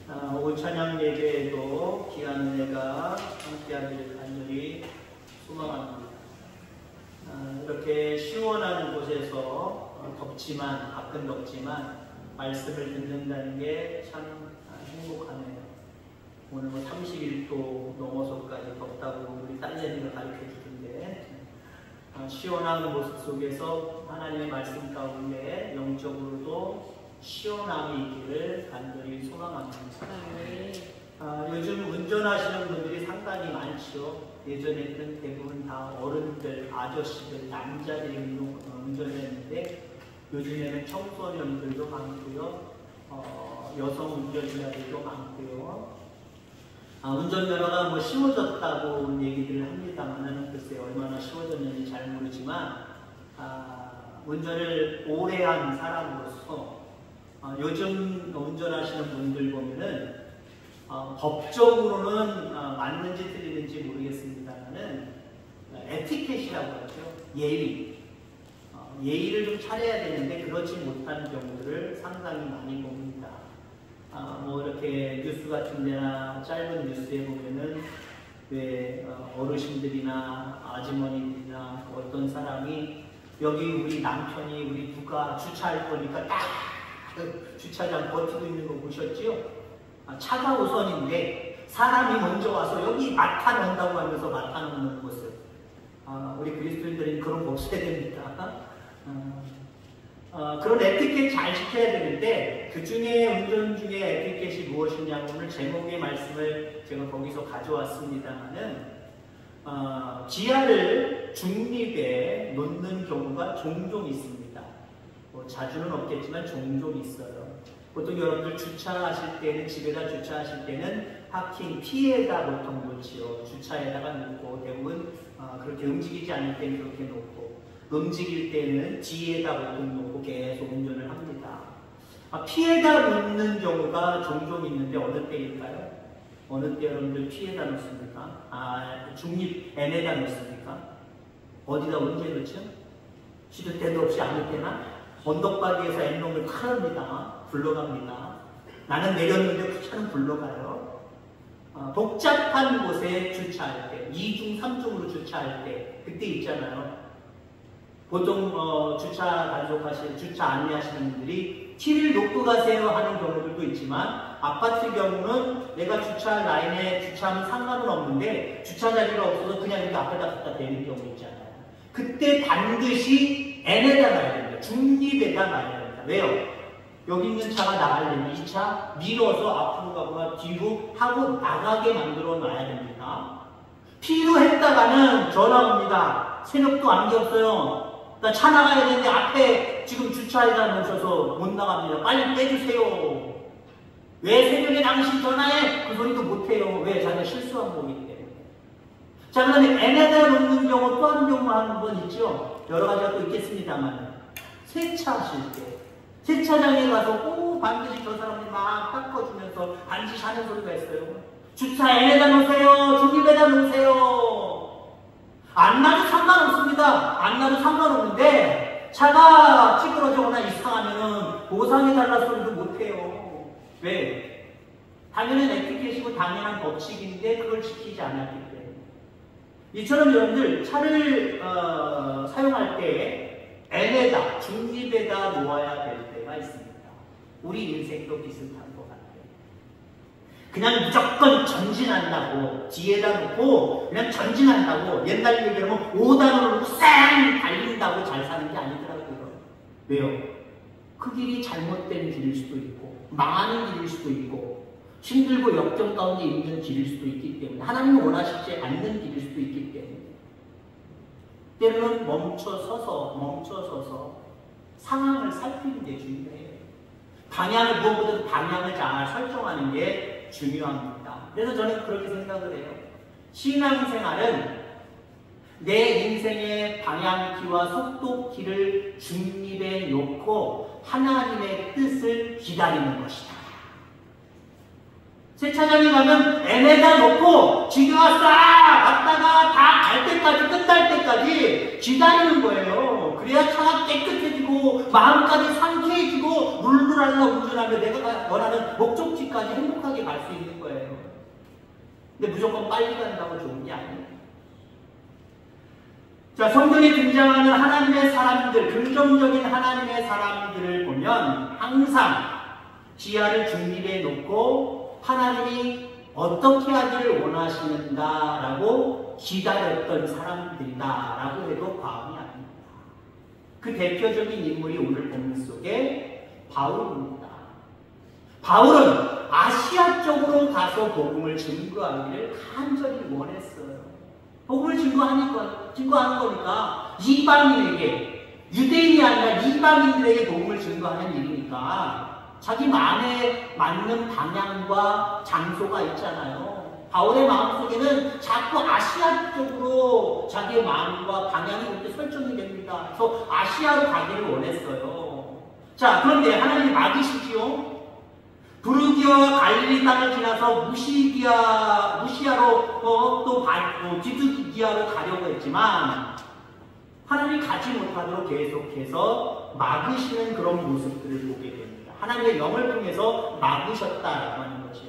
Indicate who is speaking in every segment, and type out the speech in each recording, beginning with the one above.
Speaker 1: 오찬양 예배에도 귀한 은혜가 함께하기를 간절히 소망합니다. 이렇게 시원한 곳에서 덥지만, 밖은 덥지만 말씀을 듣는다는 게 참 행복하네요. 오늘 31도 넘어서까지 덥다고 우리 딸내미가 가르쳐 주던데, 시원한 모습 속에서 하나님의 말씀 가운데 영적으로도 시원함이 있기를 간절히 소망합니다. 요즘 운전하시는 분들이 상당히 많죠. 예전에는 대부분 다 어른들, 아저씨들, 남자들이 운전했는데 요즘에는 청소년들도 많고요. 여성 운전자들도 많고요. 운전면허가 쉬워졌다고 얘기를 합니다만 글쎄 얼마나 쉬워졌는지 잘 모르지만 운전을 오래 한 사람으로서 요즘 운전하시는 분들 보면은 법적으로는 맞는지 틀리는지 모르겠습니다만은 에티켓이라고 하죠. 예의를 좀 차려야 되는데 그렇지 못한 경우를 상당히 많이 봅니다. 이렇게 뉴스 같은 데나 짧은 뉴스에 보면은 왜 어르신들이나 아주머니들이나 어떤 사람이 여기 우리 남편이 우리 누가 주차할 거니까 딱 주차장 버티고 있는 거 보셨지요? 차가 우선인데 사람이 먼저 와서 여기 맡아 놓는다고 하면서 맡아 놓는 모습. 우리 그리스도인들은 그런 거 없어야 됩니다. 그런 에티켓 잘 지켜야 되는데 그 중에 운전 중에 에티켓이 무엇이냐고 오늘 제목의 말씀을 제가 거기서 가져왔습니다만은 기아를 중립에 놓는 경우가 종종 있습니다. 자주는 없겠지만 종종 있어요. 보통 여러분들 주차하실 때는 집에다 주차하실 때는 파킹 P에다 보통 놓지요. 주차에다가 놓고 대부분 그렇게 움직이지 않을 때는 그렇게 놓고 움직일 때는 D에다 보통 놓고 계속 운전을 합니다. P에다 놓는 경우가 종종 있는데 어느 때일까요? 어느 때 여러분들 P에다 놓습니까? 중립 N에다 놓습니까? 어디다 언제 놓죠? 시도 때도 없이 아무 때나? 언덕바위에서 N놈을 칼합니다. 굴러갑니다. 나는 내렸는데 그 차는 굴러가요. 복잡한 곳에 주차할 때, 2중, 3중으로 주차할 때, 그때 있잖아요. 보통 주차 안내하시는 분들이 키를 놓고 가세요 하는 경우들도 있지만 아파트 경우는 내가 주차 라인에 주차하면 상관은 없는데 주차 자리가 없어서 그냥 이렇게 앞에다 갖다 대는 경우 있잖아요. 그때 반드시 N에다 놔야 됩니다. 중립에다 놔야 됩니다. 왜요? 여기 있는 차가 나가려면 이 차 밀어서 앞으로 가거나 뒤로 하고 나가게 만들어 놔야 됩니다. 필요했다가는 전화 옵니다. 새벽도 안개 없어요. 나 차 나가야 되는데 앞에 지금 주차에다 놓으셔서 못 나갑니다. 빨리 빼주세요. 왜 새벽에 당신 전화해? 그 소리도 못해요. 왜? 자기가 실수한 거기 때문에. 자, 그다음에 N에다 놓는 경우 또 한 경우 한 번 있죠. 여러 가지가 또 있겠습니다만 세차하실 때 세차장에 가서 반드시 저 사람이 막 닦아주면서 반드시 하는 소리가 있어요. 주차 N에다 놓으세요. 중립에다 놓으세요. 안 놔도 상관없습니다. 안 놔도 상관없는데 차가 찌그러지거나 이상하면은 보상해달라 소리도 못해요. 왜? 당연한 에티켓이고 당연한 법칙인데 그걸 지키지 않았기 때문에. 이처럼 여러분들 차를 사용할 때 N에다, 중립에다 놓아야 될 때가 있습니다. 우리 인생도 비슷한 것 같아요. 그냥 무조건 전진한다고 뒤에다 놓고 그냥 전진한다고 옛날 얘기하면 5단으로 놓고 쌩 달린다고 잘 사는 게 아니더라고요. 왜요? 그 길이 잘못된 길일 수도 있고 망하는 길일 수도 있고 힘들고 역경 가운데 있는 길일 수도 있기 때문에 하나님이 원하시지 않는 길일 수도 있기 때문에 때로는 멈춰서서 상황을 살피는 게 중요해요. 무엇보다도 방향을 잘 설정하는 게 중요합니다. 그래서 저는 그렇게 생각을 해요. 신앙생활은 내 인생의 방향키와 속도키를 중립에 놓고 하나님의 뜻을 기다리는 것이다. 세차장에 가면 N에다 놓고 지가 싹 왔다가 다 갈 때까지, 끝날 때까지 기다리는 거예요. 그래야 차가 깨끗해지고 마음까지 상쾌해지고 룰루랄라 운전하며 내가 원하는 목적지까지 행복하게 갈 수 있는 거예요. 근데 무조건 빨리 간다고 좋은 게 아니에요. 자, 성경에 등장하는 하나님의 사람들, 긍정적인 하나님의 사람들을 보면 항상 기아를 중립에 놓고 하나님이 어떻게 하기를 원하시는가라고 기다렸던 사람들이다라고 해도 과언이 아닙니다. 그 대표적인 인물이 오늘 본문 속에 바울입니다. 바울은 아시아 쪽으로 가서 복음을 증거하기를 간절히 원했어요. 복음을 증거하는 거니까 이방인에게, 유대인이 아니라 이방인들에게 복음을 증거하는 일이니까 자기 마음에 맞는 방향과 장소가 있잖아요. 바울의 마음속에는 자꾸 아시아 쪽으로 자기의 마음과 방향이 이렇게 설정이 됩니다. 그래서 아시아로 가기를 원했어요. 자, 그런데 하나님이 막으시지요. 부르기아와 갈릴리 땅을 지나서 무시아로 또 디두기아로 가려고 했지만 하나님이 가지 못하도록 계속해서 막으시는 그런 모습들을 보게 됩니다. 하나님의 영을 통해서 막으셨다라고 하는 거죠.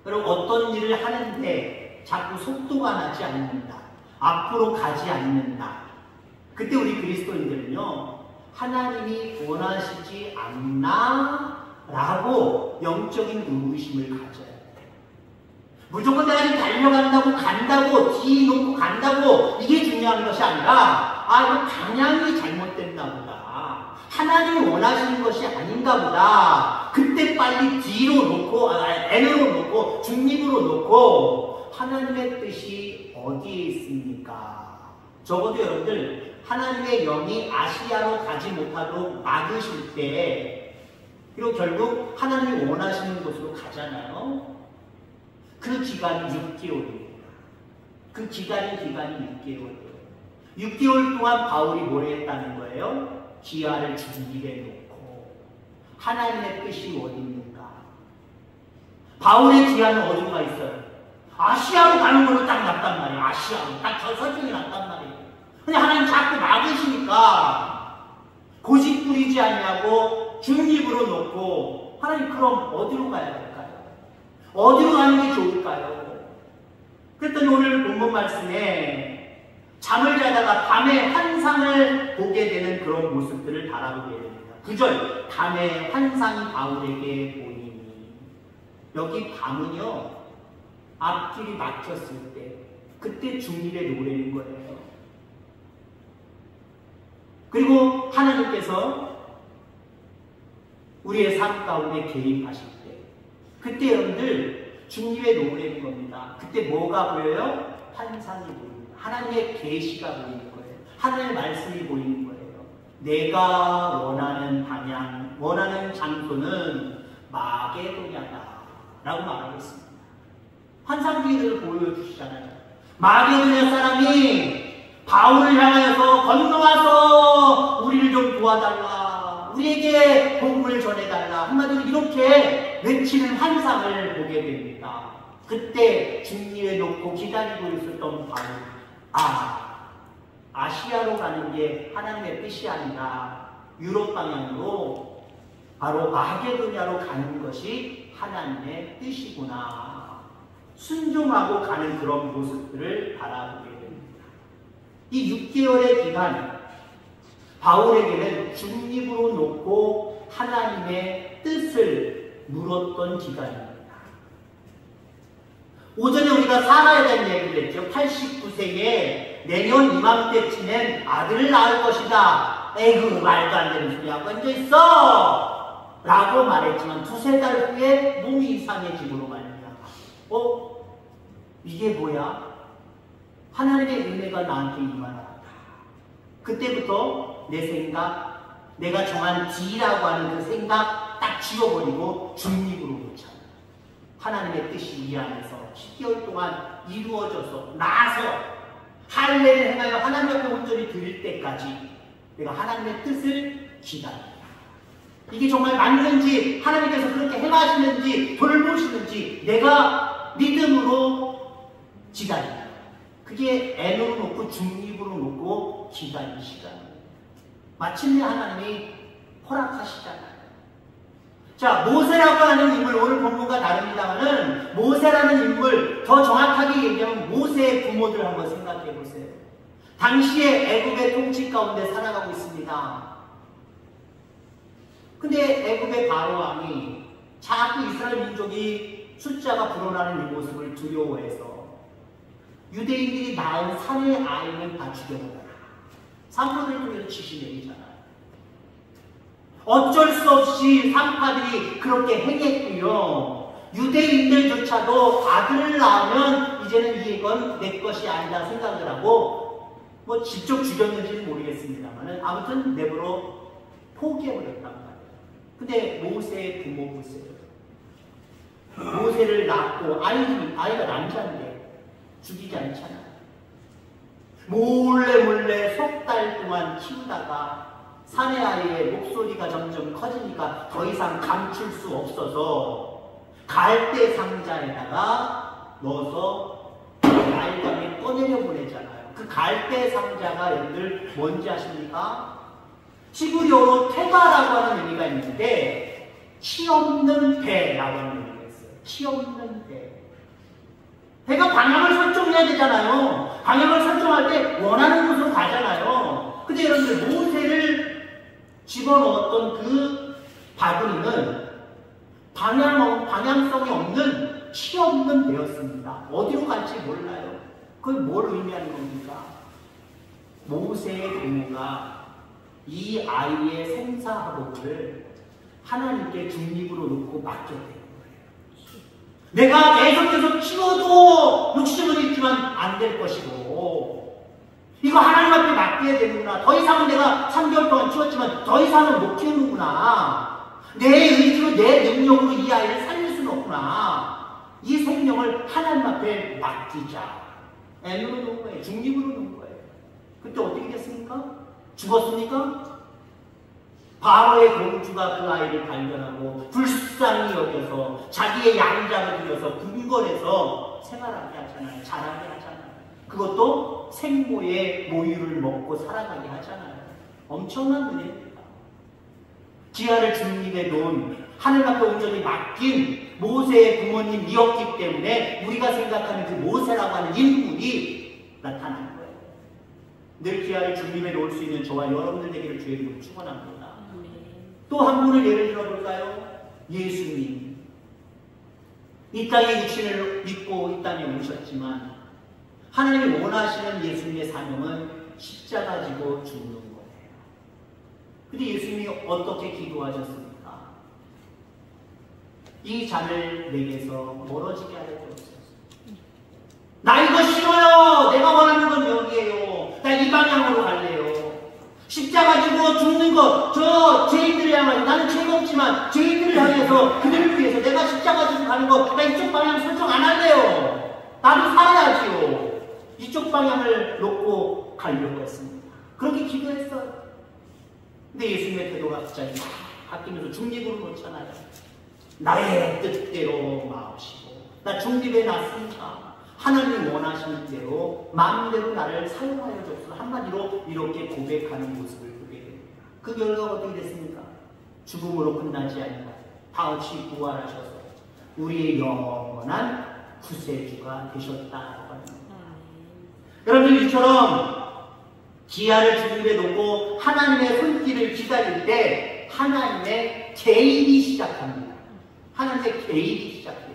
Speaker 1: 그리고 어떤 일을 하는데 자꾸 속도가 나지 않는다. 앞으로 가지 않는다. 그때 우리 그리스도인들은요, 하나님이 원하시지 않나? 라고 영적인 의구심을 가져야 돼요. 무조건 내가 지금 달려간다고, 간다고, 뒤 놓고 간다고, 이게 중요한 것이 아니라, 이거 방향이 잘못됐나 보다. 하나님이 원하시는 것이 아닌가 보다. 그때 빨리 뒤로 놓고, N으로 놓고, 중립으로 놓고, 하나님의 뜻이 어디에 있습니까? 적어도 여러분들, 하나님의 영이 아시아로 가지 못하도록 막으실 때, 그리고 결국 하나님이 원하시는 곳으로 가잖아요. 그 기간이 6개월입니다. 그 기간이 6개월이에요. 6개월 동안 바울이 뭘 했다는 거예요? 기아를 중립에 놓고 하나님의 뜻이 어디 있는가? 바울의 기아는 어디가 있어요? 아시아로 가는 걸로 딱 났단 말이에요. 아시아로 딱 저 설정이 났단 말이에요. 근데 하나님 자꾸 막으시니까 고집 부리지 않냐고 중립으로 놓고, 하나님 그럼 어디로 가야 될까요? 어디로 가는 게 좋을까요? 그랬더니 오늘 본문 말씀에 잠을 자다가 밤에 환상을 보게 되는 그런 모습들을 바라보게 됩니다. 9절, 밤에 환상이 바울에게 보이니. 여기 밤은요, 앞길이 막혔을 때, 그때 중립에 놓으려는 거예요. 그리고 하나님께서 우리의 삶 가운데 개입하실 때, 그때 여러분들 중립에 놓으려는 겁니다. 그때 뭐가 보여요? 환상이 보입니다. 하나님의 계시가 보이는 거예요. 하나님의 말씀이 보이는 거예요. 내가 원하는 방향, 원하는 장소는 마게도냐다 라고 말하고 있습니다. 환상기를 보여주시잖아요. 마게도냐 사람이 바울을 향하여서 건너와서 우리를 좀 도와달라, 우리에게 복음을 전해달라, 한마디로 이렇게 외치는 환상을 보게 됩니다. 그때 중리에 놓고 기다리고 있었던 바울, 아시아로 가는 게 하나님의 뜻이 아니라 유럽 방향으로 바로 마게도냐로 가는 것이 하나님의 뜻이구나, 순종하고 가는 그런 모습들을 바라보게 됩니다. 이 6개월의 기간, 바울에게는 중립으로 놓고 하나님의 뜻을 물었던 기간입니다. 오전에 우리가 사라에 대한 얘기를 했죠. 89세에 내년 이맘때쯤엔 아들을 낳을 것이다. 에휴, 말도 안 되는 소리 하고 앉아있어! 라고 말했지만 두세 달 후에 몸이 이상해지므로 말입니다. 이게 뭐야? 하나님의 은혜가 나한테 임하라. 그때부터 내 생각, 내가 정한 D라고 하는 그 생각 딱 지워버리고 중립으로 놓자. 하나님의 뜻이 이 안에서 10개월 동안 이루어져서 나서 할례를 행하여 하나님 앞에 온전히 드릴 때까지 내가 하나님의 뜻을 기다린다. 이게 정말 맞는지, 하나님께서 그렇게 행하시는지 돌보시는지 내가 믿음으로 기다린다. 그게 N으로 놓고 중립으로 놓고 기다리는 시간이에요. 마침내 하나님이 허락하시잖아요. 자, 모세라고 하는 인물, 오늘 본문과 다릅니다만은 모세라는 인물, 더 정확하게 얘기하면 모세의 부모들 한번 생각해 보세요. 당시에 애굽의 통치 가운데 살아가고 있습니다. 근데 애굽의 바로 왕이 자꾸 이스라엘 민족이 숫자가 불어나는 이 모습을 두려워해서 유대인들이 낳은 사내 아이는 다 죽여버려라. 산포들을 통해서 지시 내리잖아요. 어쩔 수 없이 산파들이 그렇게 행했고요. 유대인들조차도 아들을 낳으면 이제는 이건 내 것이 아니다 생각을 하고 뭐 직접 죽였는지는 모르겠습니다만 아무튼 내버려 포기해버렸단 말이에요. 근데 모세의 부모 보세요. 모세를 낳고 아이가 남자인데 죽이지 않잖아요. 몰래 석 달 동안 키우다가 사내 아이의 목소리가 점점 커지니까 더 이상 감출 수 없어서 갈대 상자에다가 넣어서 나일강에 꺼내려 보내잖아요. 그 갈대 상자가 여러분들 뭔지 아십니까? 히브리어로 테바라고 하는 의미가 있는데 키 없는 배라고 하는 의미가 있어요. 키 없는 배. 배가 방향을 설정해야 되잖아요. 방향을 설정할 때 원하는 곳으로 가잖아요. 근데 여러분들 모세를 집어넣었던 그 바구니는 방향성이 없는 키 없는 배였습니다. 어디로 갈지 몰라요. 그건 뭘 의미하는 겁니까? 모세의 부모가 이 아이의 생사학업을 하나님께 중립으로 놓고 맡겼대요. 내가 계속해서 키워도 욕심은 있지만 안 될 것이고 이거 하나님 앞에 맡겨야 되는구나. 더 이상은 내가 3개월 동안 키웠지만 더 이상은 못 키우는구나. 내 의지로 내 능력으로 이 아이를 살릴 수는 없구나. 이 생명을 하나님 앞에 맡기자. N으로 놓은 거예요. 중립으로 놓은 거예요. 그때 어떻게 됐습니까? 죽었습니까? 바로의 공주가 그 아이를 발견하고 불쌍히 여겨서 자기의 양자를 들여서 궁궐에서 생활하게 하잖아요. 자라게 하잖아요. 그것도 생모의 모유를 먹고 살아가게 하잖아요. 엄청난 은혜입니다. 기아를 중립에 놓은 하늘 앞에 온전히 맡긴 모세의 부모님이었기 때문에 우리가 생각하는 그 모세라고 하는 인물이 나타난 거예요. 늘 기아를 중립에 놓을 수 있는 저와 여러분들 되기를 주의 이름으로 축원합니다. 또 한 분을 예를 들어볼까요? 예수님. 이 땅에 육신을 입고 이 땅에 오셨지만 하나님이 원하시는 예수님의 사명은 십자가 지고 죽는 거예요. 근데 예수님이 어떻게 기도하셨습니까? 이 잔을 내게서 멀어지게 하여 주옵소서. 나 이거 싫어요. 내가 원하는 건 여기에요. 나 이 방향으로 갈래요. 십자가 지고 죽는 것, 저 죄인들을 향하여 나는 죄가 없지만 죄인들을 향해서 그들을 위해서 내가 십자가 지고 가는 것, 나 이쪽 방향 설정 안 할래요. 나도 살아야지요. 이쪽 방향을 놓고 가려고 했습니다. 그렇게 기도했어요. 근데 예수님의 태도가 갑자기 바뀌면서 중립으로 놓잖아요. 나의 뜻대로 마옵시고 나 중립에 놨으니까 하나님이 원하시는 대로 마음대로 나를 사용하여 줬소. 한마디로 이렇게 고백하는 모습을 보게 됩니다. 그 결과가 어떻게 됐습니까? 죽음으로 끝나지 아니라 다시 부활하셔서 우리의 영원한 구세주가 되셨다라고 합니다. 여러분들 이처럼 기아를 중립에 놓고 하나님의 손길을 기다릴 때 하나님의 개입이 시작합니다. 하나님의 개입이 시작해요.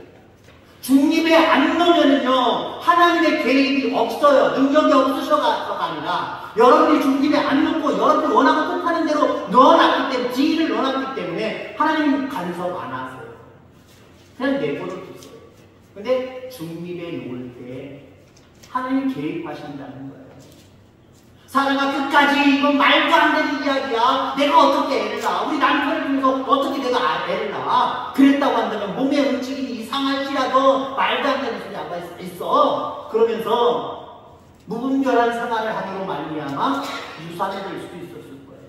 Speaker 1: 중립에 안 놓으면은요, 하나님의 개입이 없어요. 능력이 없으셔가서가 아니라, 여러분이 중립에 안 놓고, 여러분이 원하고 뜻하는 대로 넣어놨기 때문에, 지위를 넣어놨기 때문에, 하나님 간섭 안 하세요. 그냥 내버려 두세요. 근데 중립에 놓을 때, 하나님 개입하신다는 거예요. 사람아 끝까지 이건 말도 안 되는 이야기야. 내가 어떻게 애를 낳아? 우리 남편을 통해서 어떻게 내가 애를 낳아? 그랬다고 한다면 몸의 움직임이 이상할지라도 말도 안 되는 소리가 있어. 그러면서 무분별한 생활을 하기로 말미암아 유산이 될 수도 있었을 거예요.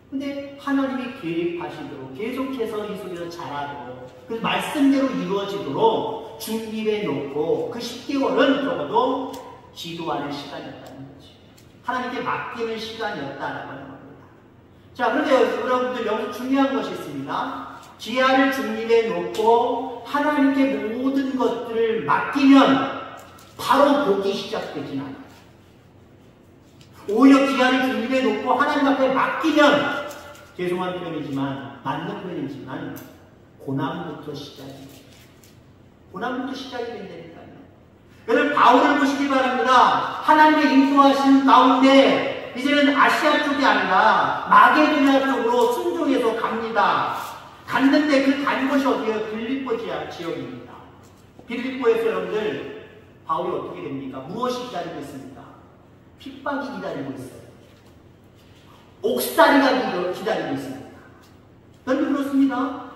Speaker 1: 근데 하나님이 계획하시도록 계속해서 이 속에서 자라도록 그 말씀대로 이루어지도록 중립에 놓고 그 10개월은 적어도 기도하는 시간이었다는 거지. 하나님께 맡기는 시간이었다는 겁니다. 자, 그런데 여러분들 여기서 중요한 것이 있습니다. 기아를 중립에 놓고 하나님께 모든 것들을 맡기면 바로 복이 시작되진 않아요. 오히려 기아를 중립에 놓고 하나님 앞에 맡기면, 죄송한 표현이지만 맞는 표현이지만 고난부터 시작입니다. 고난부터 시작이 된다니까요. 여러분 바울을 보시기 바랍니다. 하나님의 인도하신 가운데 이제는 아시아 쪽이 아니라 마게도냐 쪽으로 순종해서 갑니다. 갔는데 그 간 곳이 어디예요? 빌립보 지역입니다. 빌립보에서 여러분들 바울이 어떻게 됩니까? 무엇이 기다리고 있습니까? 핍박이 기다리고 있어요. 옥살이가 기다리고 있습니다. 여러분 그렇습니다.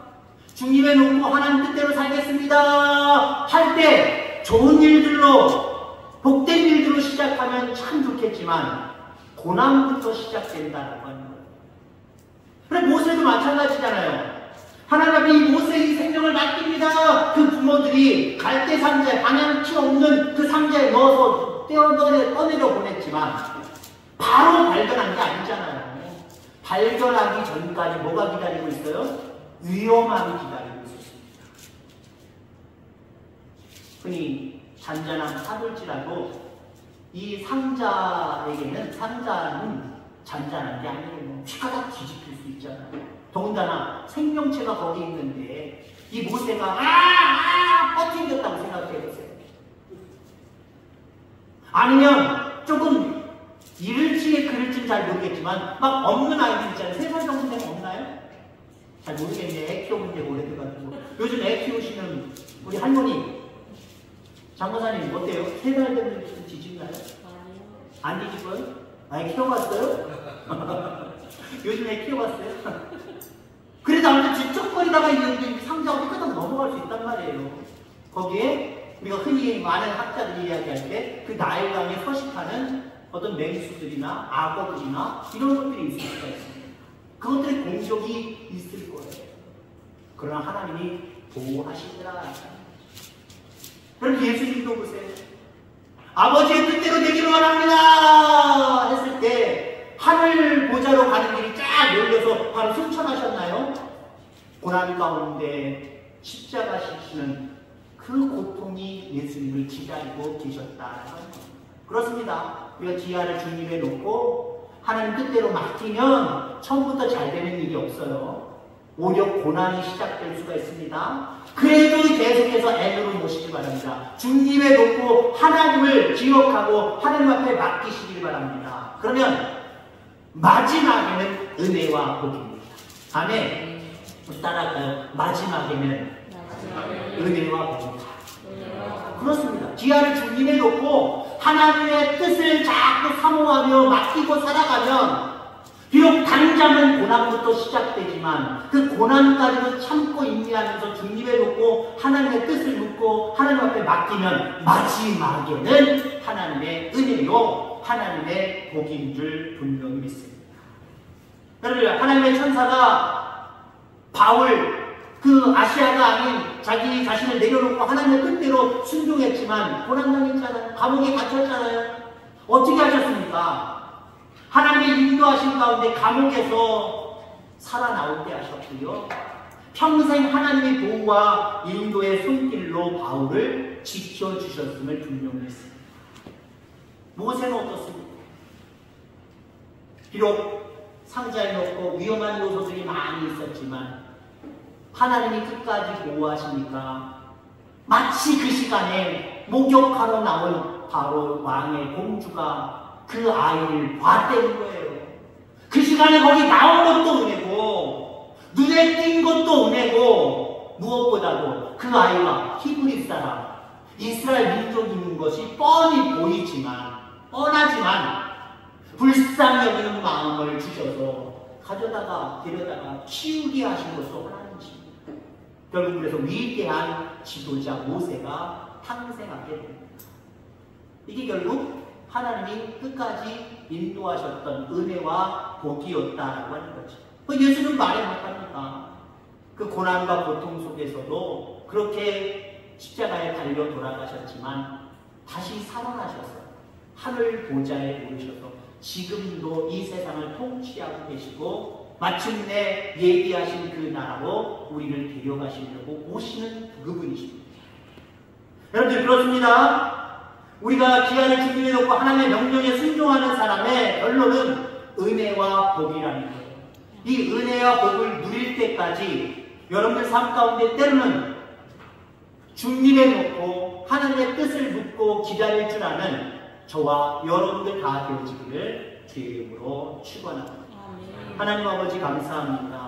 Speaker 1: 중립에 놓고 하나님 뜻대로 살겠습니다 할 때 좋은 일들로 복된 일들로 시작하면 참 좋겠지만 고난부터 시작된다라고 하는 거예요. 그래 모세도 마찬가지잖아요. 하나님 앞에 이 모세의 생명을 맡깁니다. 그 부모들이 갈대 상자에 방향치 없는 그 상자에 넣어서 떠내려 보냈지만 바로 발견한 게 아니잖아요. 발견하기 전까지 뭐가 기다리고 있어요? 위험함이 기다리고 있었습니다. 흔히 잔잔한 파도일지라도 이 상자는 잔잔한 게 아니에요. 휘가닥 뒤집힐 수 있잖아요. 더군다나 생명체가 거기 있는데 이 모세가 버틴겼다고 생각해보세요. 아니면 조금 이를지에 그를지는 잘 모르겠지만 막 없는 아이들 있잖아요. 3살 정도 되면 없나요? 잘 모르겠네. 애 키워본 지가 오래돼가지고. 요즘 애 키우시는 우리 할머니 장모사님 어때요? 3살 되면 좀 뒤집나요? 안 뒤집어요? 애 키워봤어요? 요즘 애 키워봤어요? 그래도 아무튼 뒤쪽거리다가 있는데 상자가 삐끗하고 넘어갈 수 있단 말이에요. 거기에 우리가 흔히 많은 학자들이 이야기할 때 그 나일강에 서식하는 어떤 맹수들이나 악어들이나 이런 것들이 있을 수가 있습니다. 그것들의 공격이 있을 거예요. 그러나 하나님이 보호하시더라. 그럼 예수님도 보세요. 아버지의 뜻대로 되기를 원합니다 했을 때 하늘 보좌로 가는 길이 쫙 열려서 바로 승천하셨나요? 고난 가운데 십자가 지시는 그 고통이 예수님을 기다리고 계셨다. 그렇습니다. 우리가 기아를 중립에 놓고 하나님 뜻대로 맡기면 처음부터 잘 되는 일이 없어요. 오히려 고난이 시작될 수가 있습니다. 그래도 계속해서 애도를 모시기 바랍니다. 중립에 놓고 하나님을 기억하고 하나님 앞에 맡기시길 바랍니다. 그러면 마지막에는 은혜와 복입니다. 아멘. 따라할까요? 마지막에는 은혜와 복입니다. 그렇습니다. 기아를 중립에 놓고 하나님의 뜻을 자꾸 사모하며 맡기고 살아가면 비록 당장은 고난부터 시작되지만 그 고난까지도 참고 인내하면서 중립에 놓고 하나님의 뜻을 묻고 하나님 앞에 맡기면 마지막에는 하나님의 은혜요 하나님의 복인 줄 분명히 믿습니다. 여러분 하나님의 천사가 바울 그 아시아가 아닌 자기 자신을 내려놓고 하나님의 뜻대로 순종했지만 고난당했잖아요. 감옥에 갇혔잖아요. 어떻게 하셨습니까? 하나님의 인도하신 가운데 감옥에서 살아나오게 하셨고요. 평생 하나님의 보호와 인도의 손길로 바울을 지켜주셨음을 분명히 했습니다. 모세는 어떻습니까? 비록 상자에 넣고 위험한 요소들이 많이 있었지만 하나님이 끝까지 보호하시니까 마치 그 시간에 목욕하러 나온 바로 왕의 공주가 그 아이를 봤다는 거예요. 그 시간에 거기 나온 것도 은혜고 눈에 띈 것도 은혜고 무엇보다도 그 아이와 히브리 사람 이스라엘 민족인 것이 뻔히 보이지만 뻔하지만 불쌍히 여기는 마음을 주셔서 가져다가 데려다가 키우게 하신 것도 하나님이십니다. 결국 그래서 위대한 지도자 모세가 탄생하게 됩니다. 이게 결국 하나님이 끝까지 인도하셨던 은혜와 복이었다라고 하는 거죠. 예수는 말에 못합니까? 그 고난과 고통 속에서도 그렇게 십자가에 달려 돌아가셨지만 다시 살아나셔서 하늘 보좌에 오르셔서 지금도 이 세상을 통치하고 계시고 마침내 예비하신 그 나라로 우리를 데려가시려고 오시는 그분이십니다. 여러분들 그렇습니다. 우리가 기한을 주님에 놓고 하나님의 명령에 순종하는 사람의 결론은 은혜와 복이라는 거예요. 이 은혜와 복을 누릴 때까지 여러분들 삶 가운데 때로는 주님에 놓고 하나님의 뜻을 묻고 기다릴 줄 아는 저와 여러분들 다 되어지기를 주의 이름으로 축원합니다. 하나님 아버지 감사합니다.